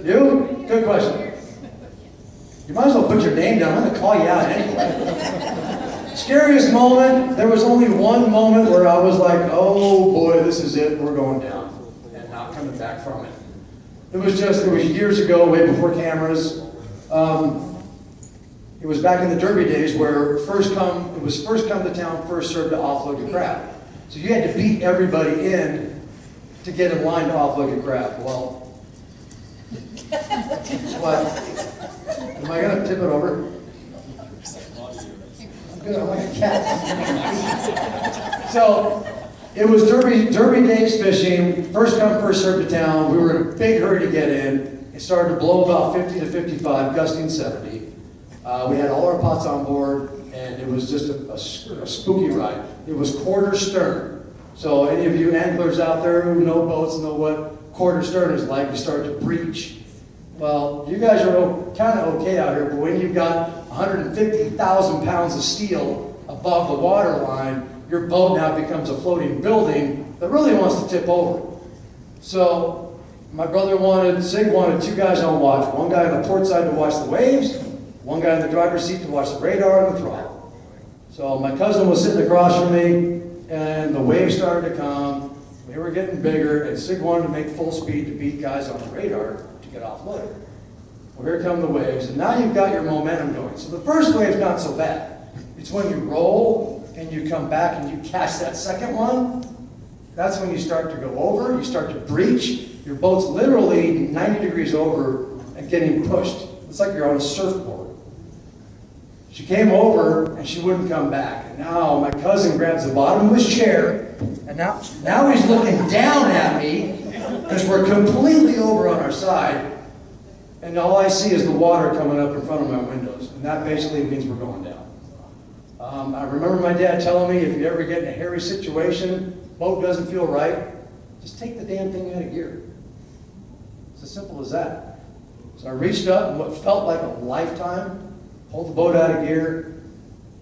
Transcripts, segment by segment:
You? Good question. You might as well put your name down. I'm going to call you out anyway. Scariest moment, there was only one moment where I was like, oh boy, this is it. We're going down. And not coming back from it. It was years ago, way before cameras. It was back in the Derby days where it was first come to town, first served to offload your crab. So you had to beat everybody in to get in line to offload your crab. Well, what? Am I going to tip it over? I'm good, I'm like a cat. So, it was Derby days fishing, first come, first served to town. We were in a big hurry to get in. It started to blow about 50 to 55, gusting 70. We had all our pots on board, and it was just a spooky ride. It was quarter stern. So any of you anglers out there who know boats know what quarter stern is like. You start to breach. Well, you guys are kind of okay out here, but when you've got 150,000 pounds of steel above the water line, your boat now becomes a floating building that really wants to tip over. So my brother Sig wanted two guys on watch. One guy on the port side to watch the waves, one guy in the driver's seat to watch the radar and the throttle. So my cousin was sitting across from me, and the waves started to come. We were getting bigger, and Sig wanted to make full speed to beat guys on the radar to get offloaded. Well, here come the waves, and now you've got your momentum going. So the first wave's not so bad. It's when you roll and you come back and you catch that second one. That's when you start to go over, you start to breach. Your boat's literally 90 degrees over and getting pushed. It's like you're on a surfboard. She came over and she wouldn't come back. And now my cousin grabs the bottom of his chair, and now he's looking down at me because we're completely over on our side. And all I see is the water coming up in front of my windows. And that basically means we're going down. I remember my dad telling me, if you ever get in a hairy situation, boat doesn't feel right, just take the damn thing out of gear. It's as simple as that. So I reached up, and what felt like a lifetime, pulled the boat out of gear.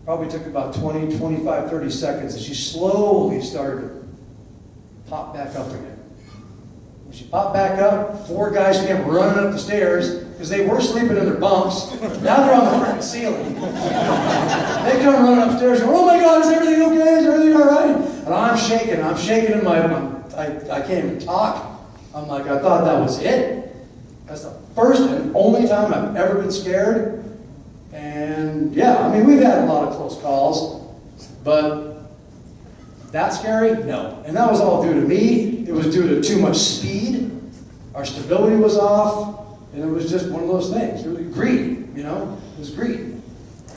Probably took about 20, 25, 30 seconds, and she slowly started to pop back up again. When she popped back up, 4 guys came running up the stairs because they were sleeping in their bunks. Now they're on the front ceiling. They come running upstairs and go, oh my God, is everything okay? Is everything all right? And I'm shaking in I can't even talk. I'm like, I thought that was it. That's the first and only time I've ever been scared. And yeah, I mean, we've had a lot of close calls, but that scary? No. And that was all due to me. It was due to too much speed. Our stability was off, and it was just one of those things. It was greed, you know? It was greed.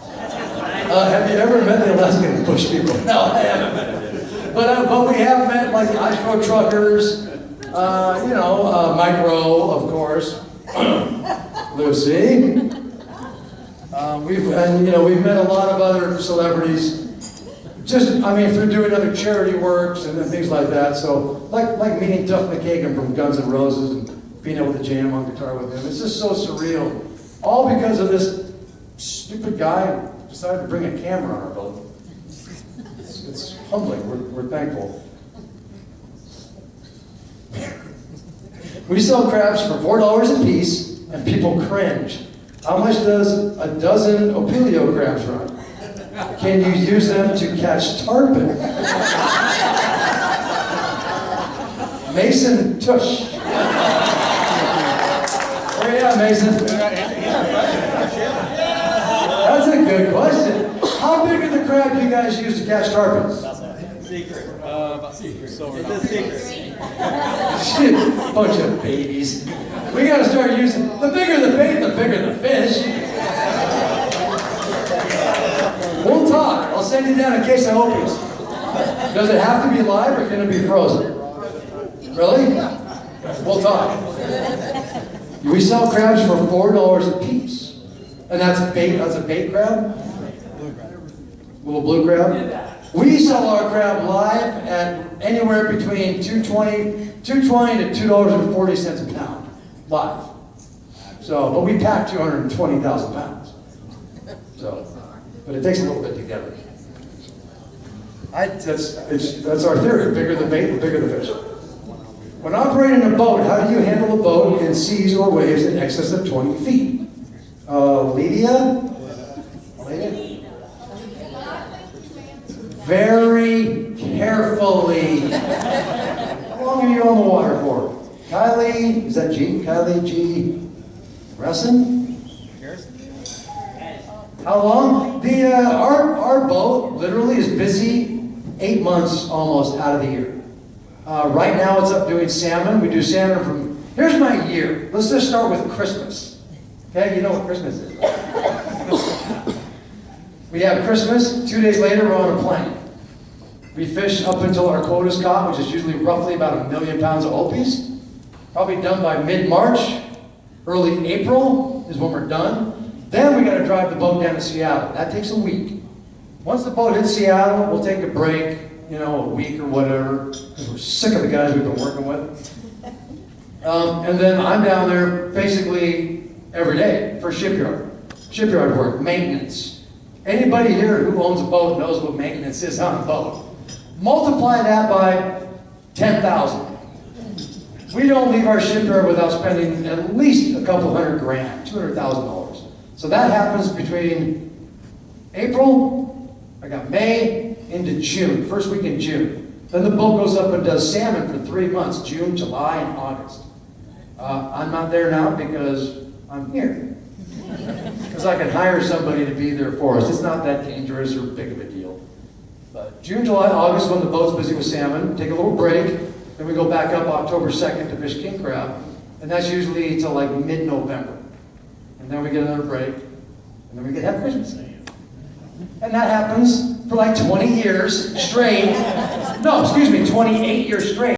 Have you ever met the Alaskan bush people? No, I haven't met them. But we have met like the ice road truckers, Micro, of course, Lucy. We've met a lot of other celebrities. Through doing other charity works and things like that. So, like meeting Duff McKagan from Guns N' Roses and being able to jam on guitar with him. It's just so surreal. All because of this stupid guy who decided to bring a camera on our boat. It's humbling. We're thankful. We sell crabs for $4 a piece, and people cringe. How much does a dozen Opilio crabs run? Can you use them to catch tarpon? Mason Tush. Where you at, Mason? That's a good question. How big are the crabs you guys use to catch tarpons? Secret. It's a secret. Shit, bunch of babies. We gotta start using, the bigger the bait, the bigger the fish. We'll talk. I'll send you down a case of Hopies. Does it have to be live or can it be frozen? Really? We'll talk. We sell crabs for $4 a piece. And that's a bait crab? Little blue crab? We sell our crab live at anywhere between $2.20 to $2.40 a pound. Live. So, but we pack 220,000 pounds. So, but it takes a little bit to get it. That's our theory. The bigger the bait, the bigger the fish. When operating a boat, how do you handle a boat in seas or waves in excess of 20 feet? Lydia? Very carefully. How long are you on the water for? Kylie, is that G? Kylie G. Resson? How long? Our boat literally is busy 8 months almost out of the year. Right now it's up doing salmon. We do salmon from, here's my year. Let's just start with Christmas. Okay, you know what Christmas is. We have Christmas, 2 days later we're on a plane. We fish up until our quota's caught, which is usually roughly about 1 million pounds of opies. Probably done by mid-March, early April is when we're done. Then we gotta drive the boat down to Seattle. That takes a week. Once the boat hits Seattle, we'll take a break, a week or whatever, because we're sick of the guys we've been working with. And then I'm down there basically every day for shipyard work, maintenance. Anybody here who owns a boat knows what maintenance is on a boat. Multiply that by 10,000. We don't leave our shipyard without spending at least a couple $100,000, $200,000. So that happens between April, May, into June, first week in June. Then the boat goes up and does salmon for 3 months, June, July, and August. I'm not there now because I'm here. Because I can hire somebody to be there for us. It's not that dangerous or big of a deal. But June, July, August, when the boat's busy with salmon, take a little break. Then we go back up October 2nd to fish king crab. And that's usually till like mid-November. And then we get another break. And then we get have Christmas. And that happens for like 20 years straight. No, excuse me, 28 years straight.